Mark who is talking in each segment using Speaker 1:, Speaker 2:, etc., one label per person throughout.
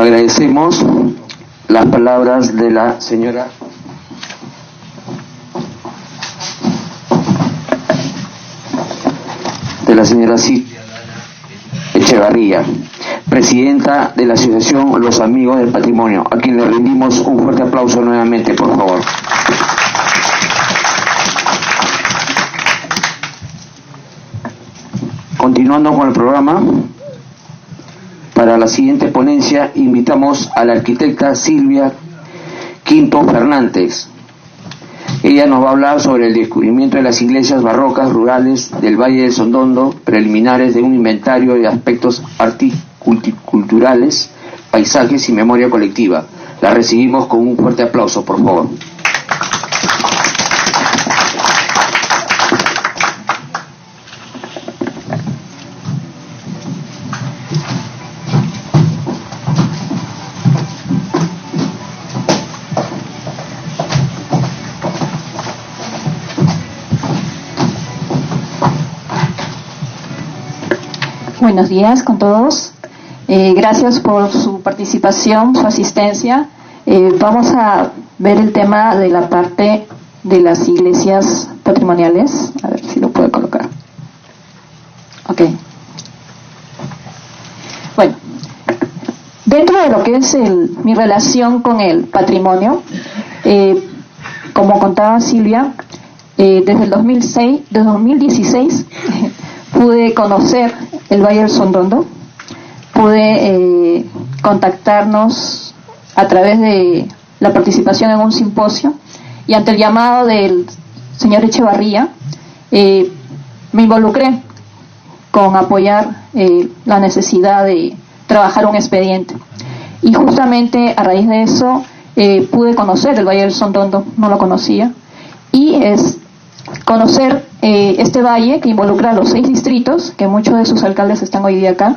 Speaker 1: Agradecemos las palabras de la señora Silvia Echevarría, presidenta de la Asociación Los Amigos del Patrimonio, a quien le rendimos un fuerte aplauso nuevamente, por favor. Continuando con el programa, para la siguiente ponencia invitamos a la arquitecta Silvia Quinto Fernández. Ella nos va a hablar sobre el descubrimiento de las iglesias barrocas rurales del Valle del Sondondo, preliminares de un inventario de aspectos culturales, paisajes y memoria colectiva. La recibimos con un fuerte aplauso, por favor.
Speaker 2: Buenos días con todos. Gracias por su participación, su asistencia. Vamos a ver el tema de la parte de las iglesias patrimoniales. A ver si lo puedo colocar. Ok. Bueno, dentro de lo que es mi relación con el patrimonio, como contaba Silvia, desde el 2016 pude conocer el Valle del Sondondo, pude contactarnos a través de la participación en un simposio, y ante el llamado del señor Echevarría me involucré con apoyar la necesidad de trabajar un expediente, y justamente a raíz de eso pude conocer el Valle del Sondondo, no lo conocía, y conocer este valle que involucra a los 6 distritos, que muchos de sus alcaldes están hoy día acá,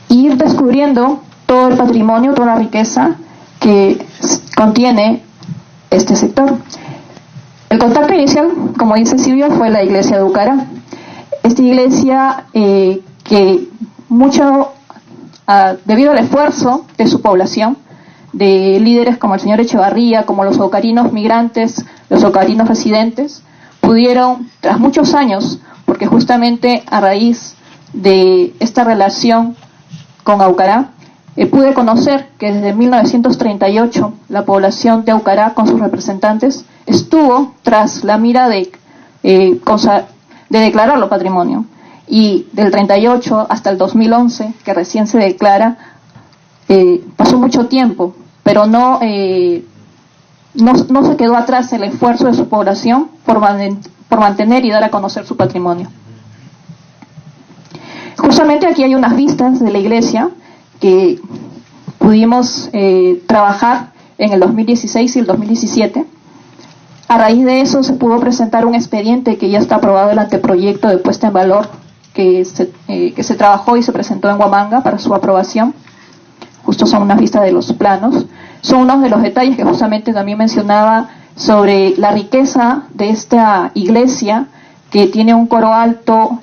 Speaker 2: ir descubriendo todo el patrimonio, toda la riqueza que contiene este sector. El contacto inicial, como dice Silvia, fue la iglesia de Ucará. Esta iglesia que debido al esfuerzo de su población, de líderes como el señor Echevarría, como los ocarinos migrantes, los ocarinos residentes, pudieron, tras muchos años, porque justamente a raíz de esta relación con Aucará, pude conocer que desde 1938 la población de Aucará, con sus representantes, estuvo tras la mira de declararlo patrimonio, y del 38 hasta el 2011, que recién se declara, pasó mucho tiempo, pero no se quedó atrás el esfuerzo de su población por mantener y dar a conocer su patrimonio. Justamente aquí hay unas vistas de la iglesia que pudimos trabajar en el 2016 y el 2017. A raíz de eso se pudo presentar un expediente que ya está aprobado, el anteproyecto de puesta en valor que se trabajó y se presentó en Huamanga para su aprobación. Justo son unas vistas de los planos. Son unos de los detalles que justamente también mencionaba sobre la riqueza de esta iglesia, que tiene un coro alto,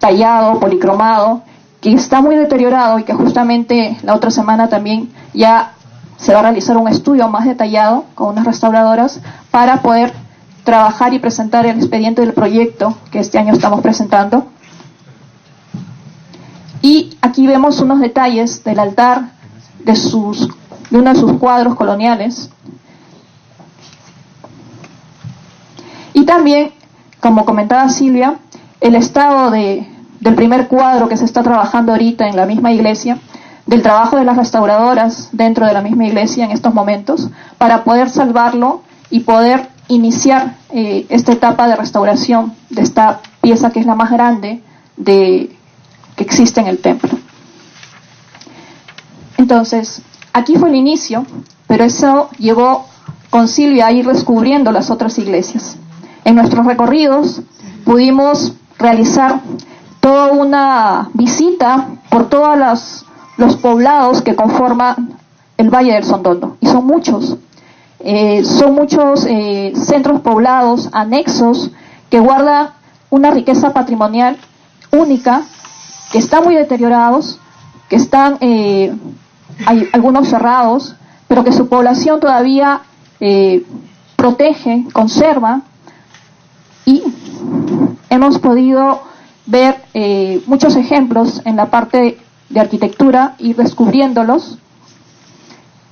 Speaker 2: tallado, policromado, que está muy deteriorado, y que justamente la otra semana también ya se va a realizar un estudio más detallado con unas restauradoras para poder trabajar y presentar el expediente del proyecto que este año estamos presentando. Y aquí vemos unos detalles del altar de uno de sus cuadros coloniales. Y también, como comentaba Silvia, el estado del primer cuadro que se está trabajando ahorita en la misma iglesia, del trabajo de las restauradoras dentro de la misma iglesia en estos momentos, para poder salvarlo y poder iniciar esta etapa de restauración de esta pieza que es la más grande que existe en el templo. Entonces, aquí fue el inicio, pero eso llevó con Silvia a ir descubriendo las otras iglesias. En nuestros recorridos pudimos realizar toda una visita por todos los poblados que conforman el Valle del Sondondo, y son muchos. Son muchos centros poblados, anexos, que guardan una riqueza patrimonial única, que están muy deteriorados, que están hay algunos cerrados, pero que su población todavía protege, conserva, y hemos podido ver muchos ejemplos en la parte de arquitectura, ir descubriéndolos,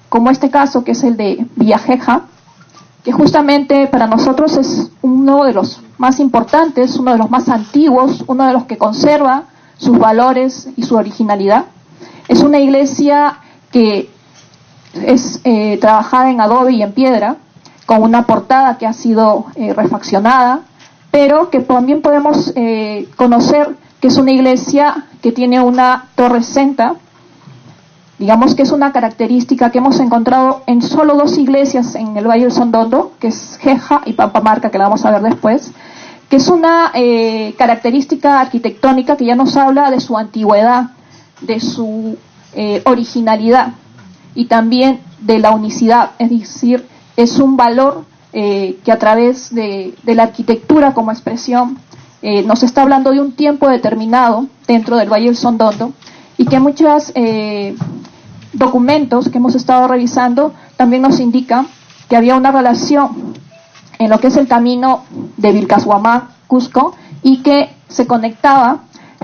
Speaker 2: como este caso que es el de Villajeja, que justamente para nosotros es uno de los más importantes, uno de los más antiguos, uno de los que conserva sus valores y su originalidad. Es una iglesia que es trabajada en adobe y en piedra, con una portada que ha sido refaccionada, pero que también podemos conocer que es una iglesia que tiene una torre senta. Digamos que es una característica que hemos encontrado en solo dos iglesias en el Valle del Sondondo, que es Jeja y Pampamarca, que la vamos a ver después, que es una característica arquitectónica que ya nos habla de su antigüedad, de su originalidad y también de la unicidad, es decir, es un valor que a través de la arquitectura como expresión nos está hablando de un tiempo determinado dentro del Valle del Sondondo, y que muchos documentos que hemos estado revisando también nos indican que había una relación en lo que es el camino de Vilcashuamán, Cusco, y que se conectaba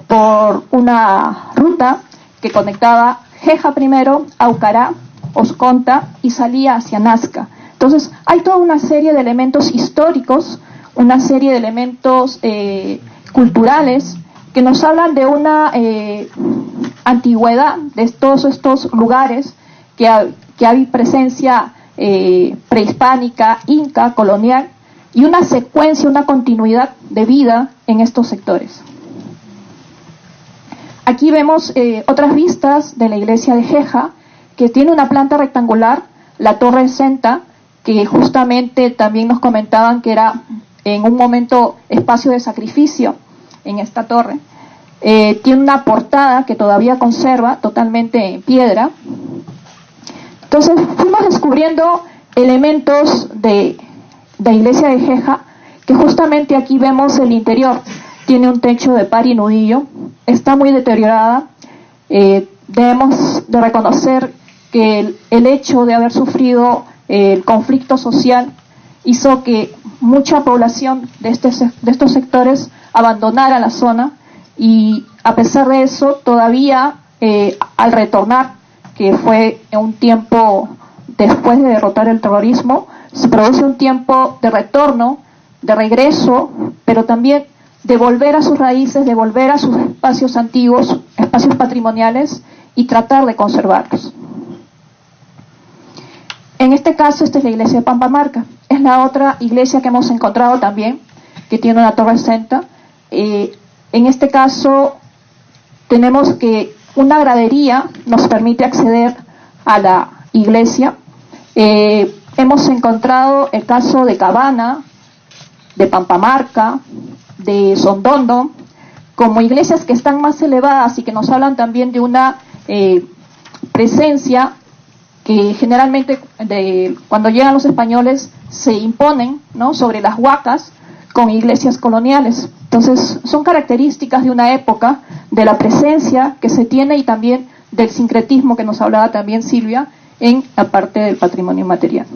Speaker 2: por una ruta que conectaba Jeja primero, Aucará, Osconta y salía hacia Nazca. Entonces hay toda una serie de elementos históricos, una serie de elementos culturales que nos hablan de una antigüedad de todos estos lugares, que hay presencia prehispánica, inca, colonial, y una secuencia, una continuidad de vida en estos sectores. Aquí vemos otras vistas de la iglesia de Jeja, que tiene una planta rectangular, la torre senta, que justamente también nos comentaban que era en un momento espacio de sacrificio en esta torre. Tiene una portada que todavía conserva totalmente en piedra. Entonces fuimos descubriendo elementos de la iglesia de Jeja, que justamente aquí vemos el interior. Tiene un techo de par y nudillo, está muy deteriorada. Debemos de reconocer que el hecho de haber sufrido el conflicto social hizo que mucha población de estos sectores abandonara la zona, y a pesar de eso todavía al retornar, que fue en un tiempo después de derrotar el terrorismo, se produce un tiempo de retorno, de regreso, pero también de volver a sus raíces, de volver a sus espacios antiguos, espacios patrimoniales, y tratar de conservarlos. En este caso, esta es la iglesia de Pampamarca. Es la otra iglesia que hemos encontrado también, que tiene una torre senta. En este caso, tenemos que una gradería nos permite acceder a la iglesia. Hemos encontrado el caso de Cabana, de Pampamarca, de Sondondo, como iglesias que están más elevadas y que nos hablan también de una presencia que generalmente cuando llegan los españoles se imponen, ¿no?, sobre las huacas con iglesias coloniales. Entonces son características de una época, de la presencia que se tiene y también del sincretismo que nos hablaba también Silvia en la parte del patrimonio material.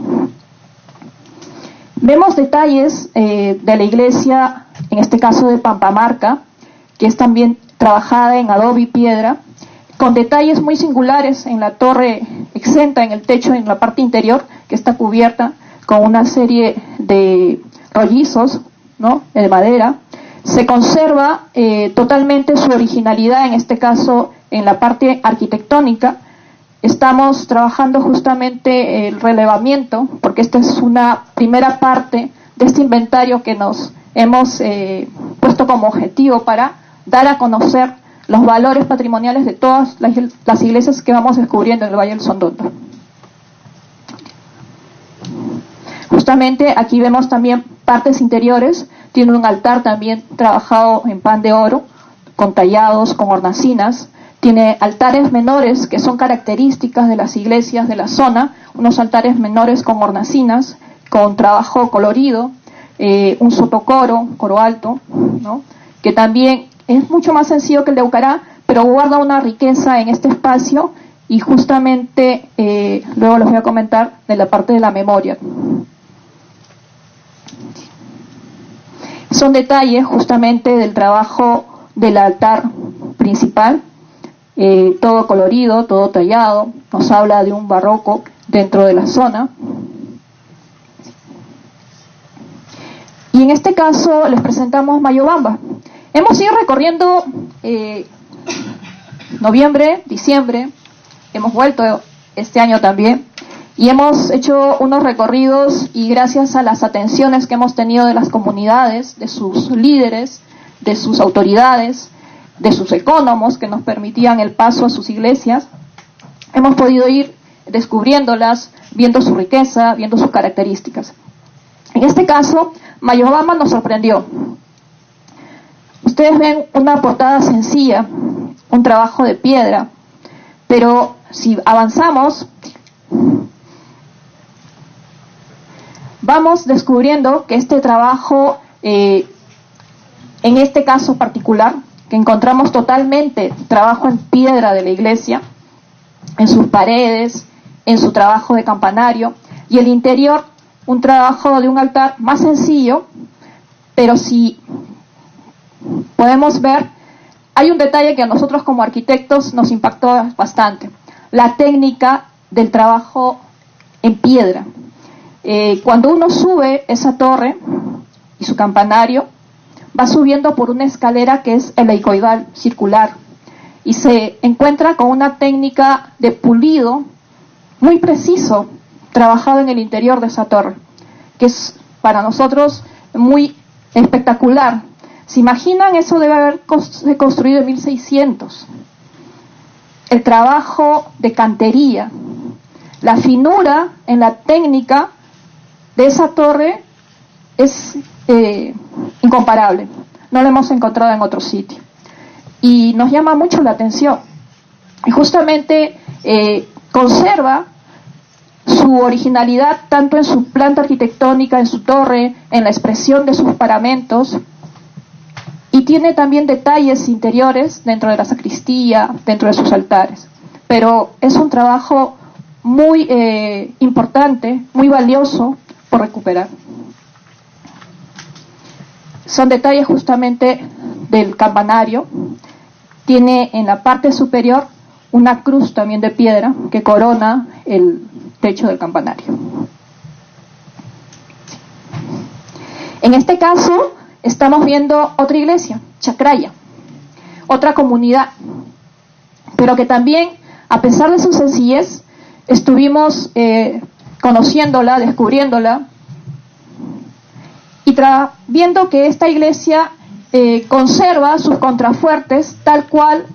Speaker 2: Vemos detalles de la iglesia, en este caso de Pampamarca, que es también trabajada en adobe y piedra, con detalles muy singulares en la torre exenta, en el techo, en la parte interior, que está cubierta con una serie de rollizos, ¿no?, de madera. Se conserva totalmente su originalidad, en este caso en la parte arquitectónica. Estamos trabajando justamente el relevamiento, porque esta es una primera parte de este inventario que nos hemos puesto como objetivo para dar a conocer los valores patrimoniales de todas las iglesias que vamos descubriendo en el Valle del Sondondo. Justamente aquí vemos también partes interiores. Tiene un altar también trabajado en pan de oro, con tallados, con hornacinas. Tiene altares menores que son características de las iglesias de la zona, unos altares menores con hornacinas, con trabajo colorido, un sotocoro, coro alto, ¿no?, que también es mucho más sencillo que el de Aucará, pero guarda una riqueza en este espacio y justamente luego les voy a comentar de la parte de la memoria. Son detalles justamente del trabajo del altar principal, todo colorido, todo tallado, nos habla de un barroco dentro de la zona. Y en este caso les presentamos Mayobamba. Hemos ido recorriendo noviembre, diciembre, hemos vuelto este año también, y hemos hecho unos recorridos, y gracias a las atenciones que hemos tenido de las comunidades, de sus líderes, de sus autoridades, de sus ecónomos que nos permitían el paso a sus iglesias, hemos podido ir descubriéndolas, viendo su riqueza, viendo sus características. En este caso, Mayobamba nos sorprendió. Ustedes ven una portada sencilla, un trabajo de piedra, pero si avanzamos, vamos descubriendo que este trabajo, en este caso particular, que encontramos totalmente trabajo en piedra de la iglesia, en sus paredes, en su trabajo de campanario, y el interior, un trabajo de un altar más sencillo, pero si podemos ver, hay un detalle que a nosotros como arquitectos nos impactó bastante: la técnica del trabajo en piedra. Cuando uno sube esa torre y su campanario, va subiendo por una escalera que es helicoidal, circular, y se encuentra con una técnica de pulido muy preciso, trabajado en el interior de esa torre, que es para nosotros muy espectacular. ¿Se imaginan? Eso debe haber construido en 1600. El trabajo de cantería, la finura en la técnica de esa torre es incomparable. No lo hemos encontrado en otro sitio. Y nos llama mucho la atención. Y justamente conserva su originalidad tanto en su planta arquitectónica, en su torre, en la expresión de sus paramentos, y tiene también detalles interiores dentro de la sacristía, dentro de sus altares. Pero es un trabajo muy importante, muy valioso por recuperar. Son detalles justamente del campanario. Tiene en la parte superior una cruz también de piedra que corona el techo del campanario. En este caso estamos viendo otra iglesia, Chacraya, otra comunidad, pero que también, a pesar de su sencillez, estuvimos conociéndola, descubriéndola, y viendo que esta iglesia conserva sus contrafuertes tal cual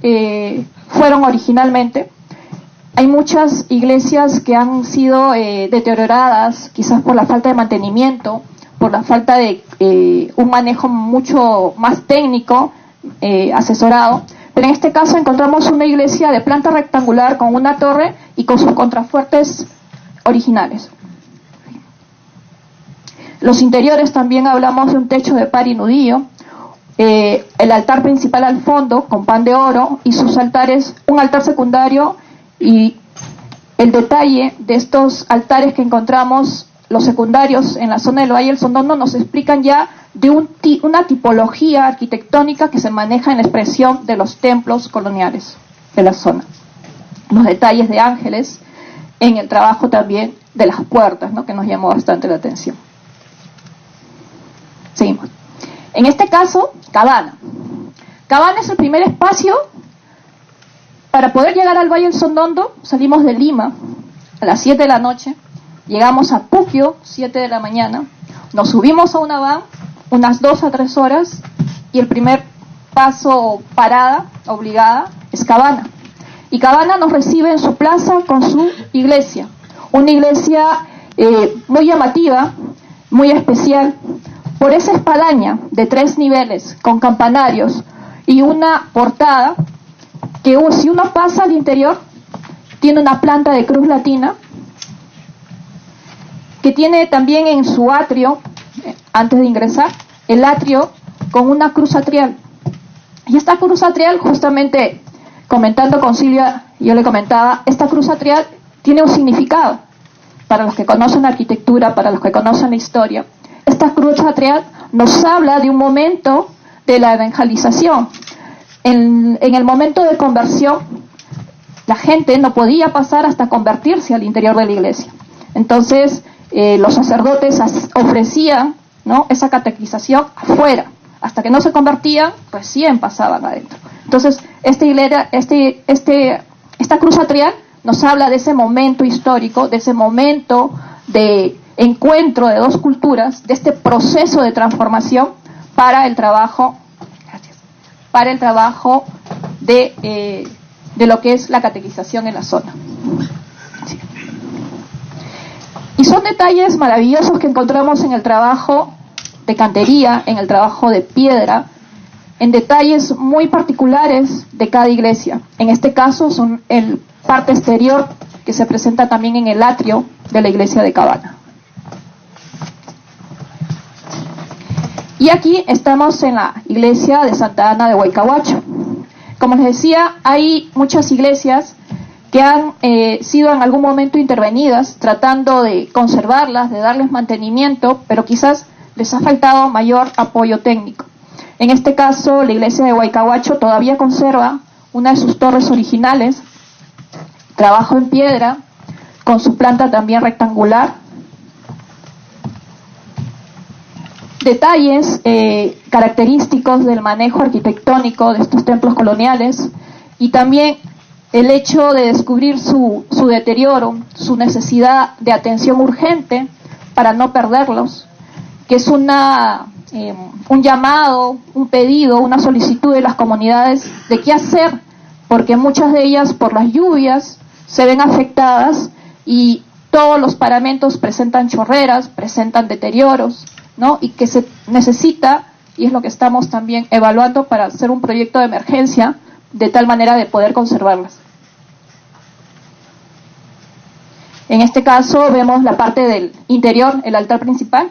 Speaker 2: fueron originalmente. Hay muchas iglesias que han sido deterioradas, quizás por la falta de mantenimiento, por la falta de un manejo mucho más técnico, asesorado, pero en este caso encontramos una iglesia de planta rectangular con una torre y con sus contrafuertes originales. Los interiores también hablamos de un techo de par y nudillo, el altar principal al fondo con pan de oro y sus altares, un altar secundario, y el detalle de estos altares que encontramos, los secundarios en la zona del Valle del Sondono, nos explican ya de una tipología arquitectónica que se maneja en la expresión de los templos coloniales de la zona. Los detalles de ángeles en el trabajo también de las puertas, ¿no?, que nos llamó bastante la atención. Seguimos. En este caso, Cabana. Cabana es el primer espacio. Para poder llegar al Valle del Sondono, salimos de Lima a las 7 de la noche, llegamos a Puquio, 7 de la mañana, nos subimos a una van, unas 2 a 3 horas, y el primer paso, parada obligada, es Cabana. Y Cabana nos recibe en su plaza con su iglesia, una iglesia muy llamativa, muy especial, por esa espadaña de 3 niveles, con campanarios y una portada, que si uno pasa al interior, tiene una planta de cruz latina, que tiene también en su atrio, antes de ingresar, el atrio con una cruz atrial. Y esta cruz atrial, justamente comentando con Silvia yo le comentaba, esta cruz atrial tiene un significado para los que conocen la arquitectura, para los que conocen la historia. Esta cruz atrial nos habla de un momento de la evangelización. En el momento de conversión, la gente no podía pasar hasta convertirse al interior de la iglesia. Entonces, los sacerdotes ofrecían, ¿no?, esa catequización afuera. Hasta que no se convertían, recién pasaban adentro. Entonces, esta cruz atrial nos habla de ese momento histórico, de ese momento de encuentro de dos culturas, de este proceso de transformación para el trabajo, de lo que es la catequización en la zona. Sí. Y son detalles maravillosos que encontramos en el trabajo de cantería, en el trabajo de piedra, en detalles muy particulares de cada iglesia. En este caso son el parte exterior que se presenta también en el atrio de la iglesia de Cabana. Y aquí estamos en la iglesia de Santa Ana de Huaycahuacho. Como les decía, hay muchas iglesias que han sido en algún momento intervenidas, tratando de conservarlas, de darles mantenimiento, pero quizás les ha faltado mayor apoyo técnico. En este caso, la iglesia de Huaycahuacho todavía conserva una de sus torres originales, trabajo en piedra, con su planta también rectangular. Detalles característicos del manejo arquitectónico de estos templos coloniales, y también el hecho de descubrir su deterioro, su necesidad de atención urgente para no perderlos, que es un llamado, un pedido, una solicitud de las comunidades de qué hacer, porque muchas de ellas por las lluvias se ven afectadas y todos los paramentos presentan chorreras, presentan deterioros, ¿no? Y que se necesita, y es lo que estamos también evaluando para hacer un proyecto de emergencia de tal manera de poder conservarlas. En este caso vemos la parte del interior, el altar principal,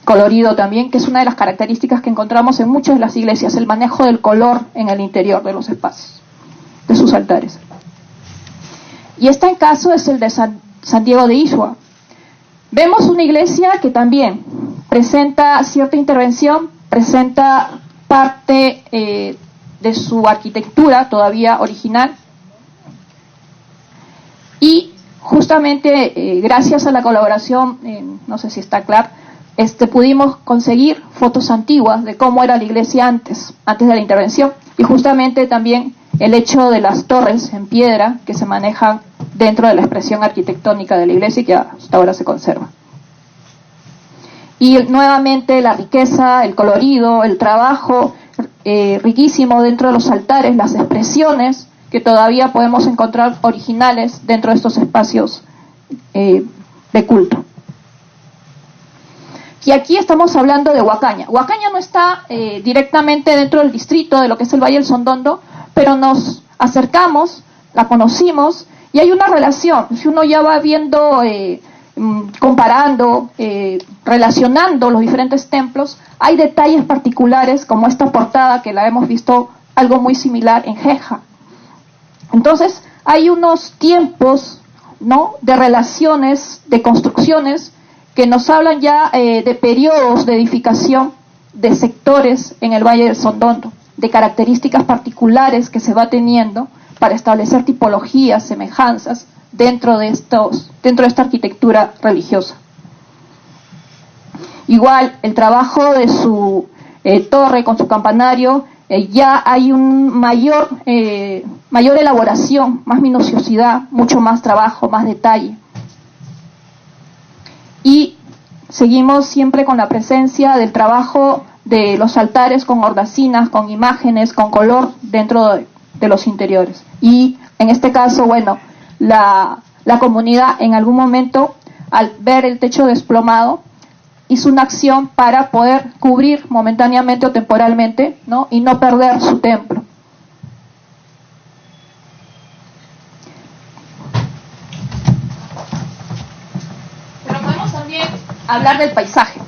Speaker 2: colorido también, que es una de las características que encontramos en muchas de las iglesias, el manejo del color en el interior de los espacios, de sus altares. Y este caso es el de San Diego de Ishua. Vemos una iglesia que también presenta cierta intervención, presenta parte de su arquitectura todavía original, y justamente gracias a la colaboración, no sé si está claro, pudimos conseguir fotos antiguas de cómo era la iglesia antes de la intervención, y justamente también el hecho de las torres en piedra que se manejan dentro de la expresión arquitectónica de la iglesia y que hasta ahora se conserva. Y nuevamente la riqueza, el colorido, el trabajo riquísimo dentro de los altares, las expresiones que todavía podemos encontrar originales dentro de estos espacios de culto. Y aquí estamos hablando de Huacaña. Huacaña no está directamente dentro del distrito de lo que es el Valle del Sondondo, pero nos acercamos, la conocimos, y hay una relación. Si uno ya va viendo, comparando, relacionando los diferentes templos, hay detalles particulares, como esta portada que la hemos visto algo muy similar en Jeja. Entonces, hay unos tiempos, ¿no?, de relaciones, de construcciones, que nos hablan ya de periodos de edificación de sectores en el Valle del Sondondo, de características particulares que se va teniendo para establecer tipologías, semejanzas dentro de esta arquitectura religiosa. Igual, el trabajo de su torre con su campanario, ya hay un mayor elaboración, más minuciosidad, mucho más trabajo, más detalle. Y seguimos siempre con la presencia del trabajo de los altares con hornacinas, con imágenes, con color dentro de los interiores. Y en este caso, bueno, la comunidad en algún momento, al ver el techo desplomado, hizo una acción para poder cubrir momentáneamente o temporalmente, ¿no?, y no perder su templo. Pero podemos también hablar del paisaje.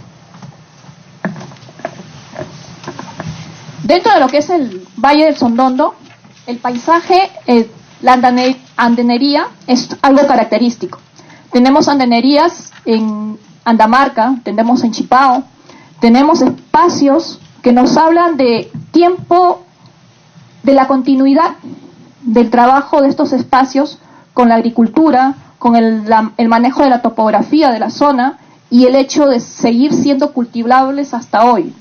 Speaker 2: Dentro de lo que es el Valle del Sondondo, el paisaje, andenería es algo característico. Tenemos andenerías en Andamarca, tenemos en Chipao, tenemos espacios que nos hablan de tiempo, de la continuidad del trabajo de estos espacios con la agricultura, con el manejo de la topografía de la zona y el hecho de seguir siendo cultivables hasta hoy.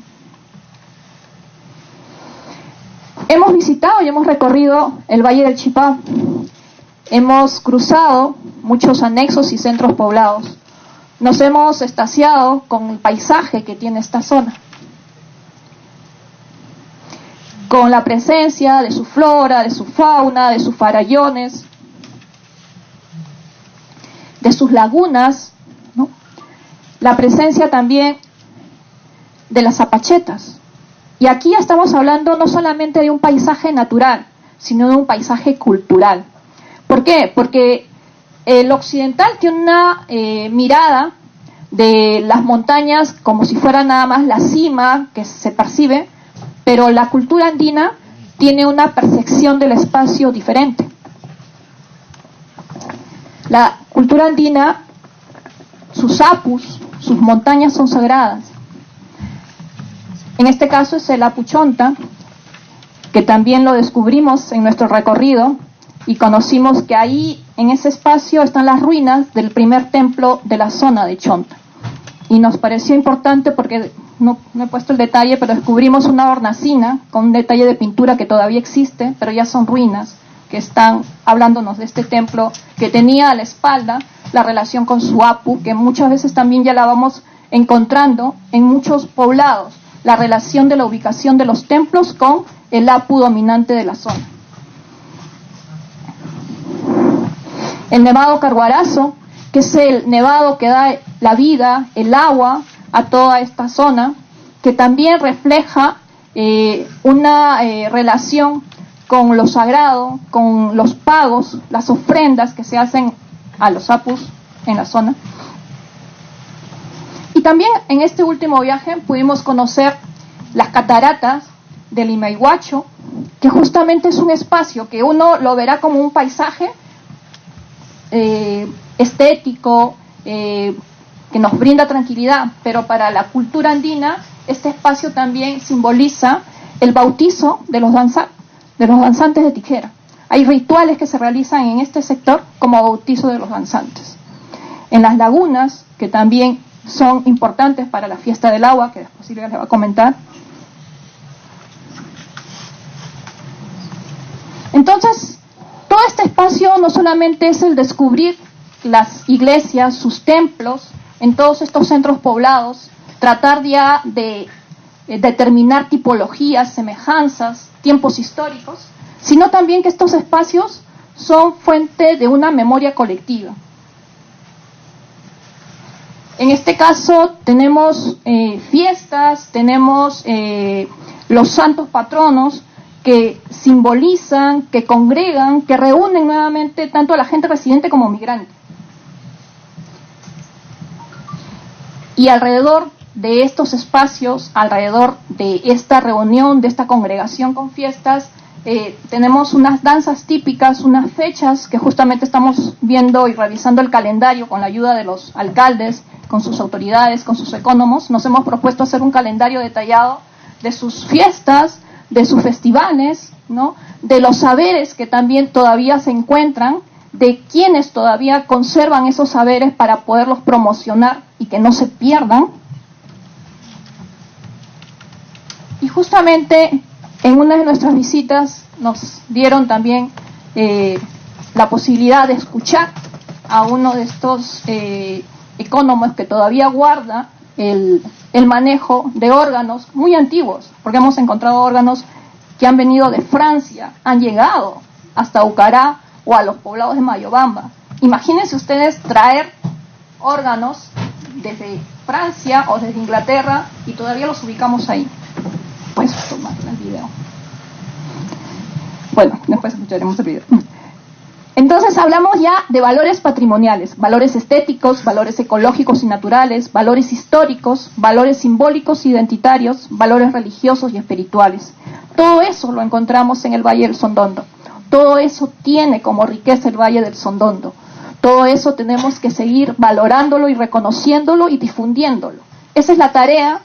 Speaker 2: Hemos visitado y hemos recorrido el Valle del Chipá. Hemos cruzado muchos anexos y centros poblados. Nos hemos extasiado con el paisaje que tiene esta zona, con la presencia de su flora, de su fauna, de sus farallones, de sus lagunas, ¿no? La presencia también de las zapachetas. Y aquí estamos hablando no solamente de un paisaje natural, sino de un paisaje cultural. ¿Por qué? Porque el occidental tiene una mirada de las montañas como si fuera nada más la cima que se percibe, pero la cultura andina tiene una percepción del espacio diferente. La cultura andina, sus apus, sus montañas son sagradas. En este caso es el Apu Chonta, que también lo descubrimos en nuestro recorrido y conocimos que ahí, en ese espacio, están las ruinas del primer templo de la zona de Chonta. Y nos pareció importante porque, no he puesto el detalle, pero descubrimos una hornacina con un detalle de pintura que todavía existe, pero ya son ruinas, que están hablándonos de este templo que tenía a la espalda la relación con su Apu, que muchas veces también ya la vamos encontrando en muchos poblados, la relación de la ubicación de los templos con el Apu dominante de la zona. El Nevado Carguarazo, que es el nevado que da la vida, el agua a toda esta zona, que también refleja una relación con lo sagrado, con los pagos, las ofrendas que se hacen a los apus en la zona. Y también en este último viaje pudimos conocer las cataratas del Limaiguacho, que justamente es un espacio que uno lo verá como un paisaje estético, que nos brinda tranquilidad, pero para la cultura andina este espacio también simboliza el bautizo de los danzantes de tijera. Hay rituales que se realizan en este sector como bautizo de los danzantes. En las lagunas, que también son importantes para la fiesta del agua, que después Silvia les va a comentar. Entonces, todo este espacio no solamente es el descubrir las iglesias, sus templos, en todos estos centros poblados, tratar ya de determinar tipologías, semejanzas, tiempos históricos, sino también que estos espacios son fuente de una memoria colectiva. En este caso tenemos fiestas, tenemos los santos patronos que simbolizan, que congregan, que reúnen nuevamente tanto a la gente residente como migrante. Y alrededor de estos espacios, alrededor de esta reunión, de esta congregación con fiestas, tenemos unas danzas típicas, unas fechas que justamente estamos viendo y revisando el calendario con la ayuda de los alcaldes, con sus autoridades, con sus ecónomos. Nos hemos propuesto hacer un calendario detallado de sus fiestas, de sus festivales, ¿no? De los saberes que también todavía se encuentran, de quienes todavía conservan esos saberes para poderlos promocionar y que no se pierdan. Y justamente en una de nuestras visitas nos dieron también la posibilidad de escuchar a uno de estos ecónomos que todavía guarda el manejo de órganos muy antiguos, porque hemos encontrado órganos que han venido de Francia, han llegado hasta Ucará o a los poblados de Mayobamba. Imagínense ustedes traer órganos desde Francia o desde Inglaterra y todavía los ubicamos ahí. Puedes tomar el video. Bueno, después escucharemos el video. Entonces hablamos ya de valores patrimoniales, valores estéticos, valores ecológicos y naturales, valores históricos, valores simbólicos e identitarios, valores religiosos y espirituales. Todo eso lo encontramos en el Valle del Sondondo. Todo eso tiene como riqueza el Valle del Sondondo. Todo eso tenemos que seguir valorándolo y reconociéndolo y difundiéndolo. Esa es la tarea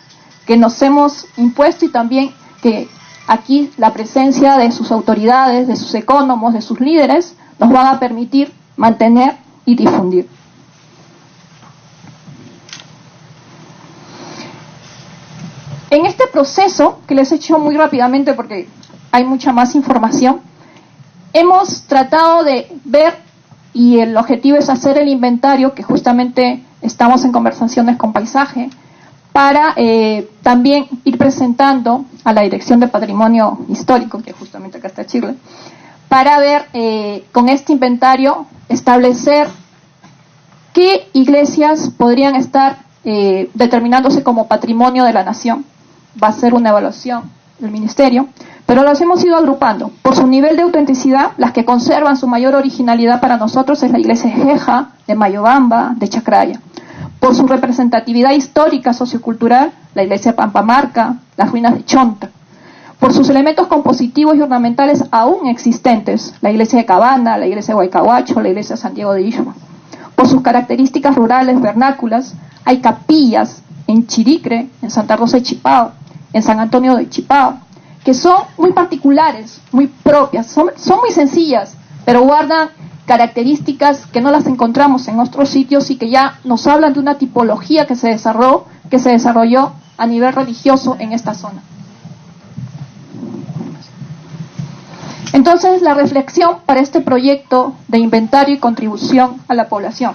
Speaker 2: que nos hemos impuesto, y también que aquí la presencia de sus autoridades, de sus ecónomos, de sus líderes, nos van a permitir mantener y difundir. En este proceso, que les he hecho muy rápidamente porque hay mucha más información, hemos tratado de ver, y el objetivo es hacer el inventario, que justamente estamos en conversaciones con Paisaje, para también ir presentando a la Dirección de Patrimonio Histórico, que justamente acá está Chile, para ver con este inventario establecer qué iglesias podrían estar determinándose como patrimonio de la nación. Va a ser una evaluación del ministerio, pero las hemos ido agrupando por su nivel de autenticidad. Las que conservan su mayor originalidad para nosotros es la iglesia de Jeja, de Mayobamba, de Chacraya. Por su representatividad histórica, sociocultural, la iglesia de Pampamarca, las ruinas de Chonta. Por sus elementos compositivos y ornamentales aún existentes, la iglesia de Cabana, la iglesia de Huaycahuacho, la iglesia de Santiago de Ishma. Por sus características rurales, vernáculas, hay capillas en Chiricre, en Santa Rosa de Chipao, en San Antonio de Chipao, que son muy particulares, muy propias, son muy sencillas, pero guardan características que no las encontramos en otros sitios y que ya nos hablan de una tipología que se desarrolló a nivel religioso en esta zona. Entonces, la reflexión para este proyecto de inventario y contribución a la población.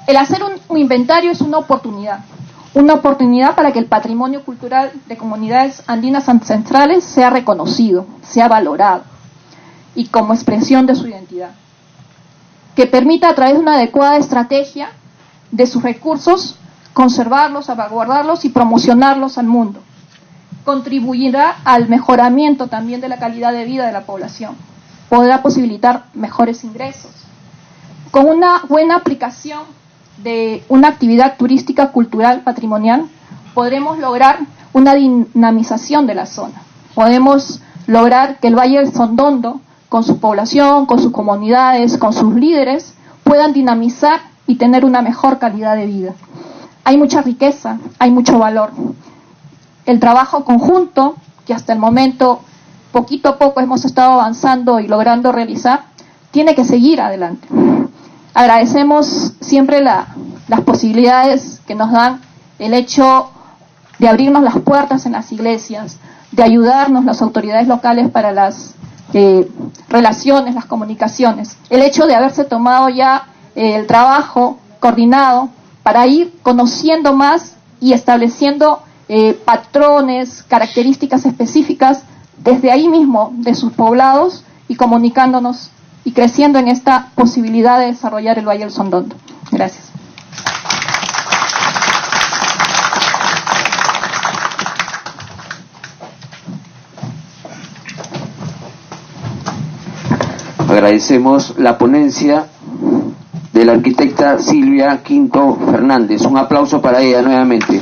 Speaker 2: El hacer un inventario es una oportunidad para que el patrimonio cultural de comunidades andinas ancestrales sea reconocido, sea valorado, y como expresión de su identidad, que permita, a través de una adecuada estrategia de sus recursos, conservarlos, salvaguardarlos y promocionarlos al mundo. Contribuirá al mejoramiento también de la calidad de vida de la población, podrá posibilitar mejores ingresos. Con una buena aplicación de una actividad turística, cultural, patrimonial, podremos lograr una dinamización de la zona. Podemos lograr que el Valle del Sondondo, con su población, con sus comunidades, con sus líderes, puedan dinamizar y tener una mejor calidad de vida. Hay mucha riqueza, hay mucho valor. El trabajo conjunto, que hasta el momento, poquito a poco hemos estado avanzando y logrando realizar, tiene que seguir adelante. Agradecemos siempre las posibilidades que nos dan el hecho de abrirnos las puertas en las iglesias, de ayudarnos las autoridades locales para las relaciones, las comunicaciones. El hecho de haberse tomado ya el trabajo coordinado para ir conociendo más y estableciendo patrones, características específicas desde ahí mismo, de sus poblados, y comunicándonos y creciendo en esta posibilidad de desarrollar el Valle del Sondondo. Gracias.
Speaker 1: Agradecemos la ponencia de la arquitecta Silvia Quinto Fernández. Un aplauso para ella nuevamente.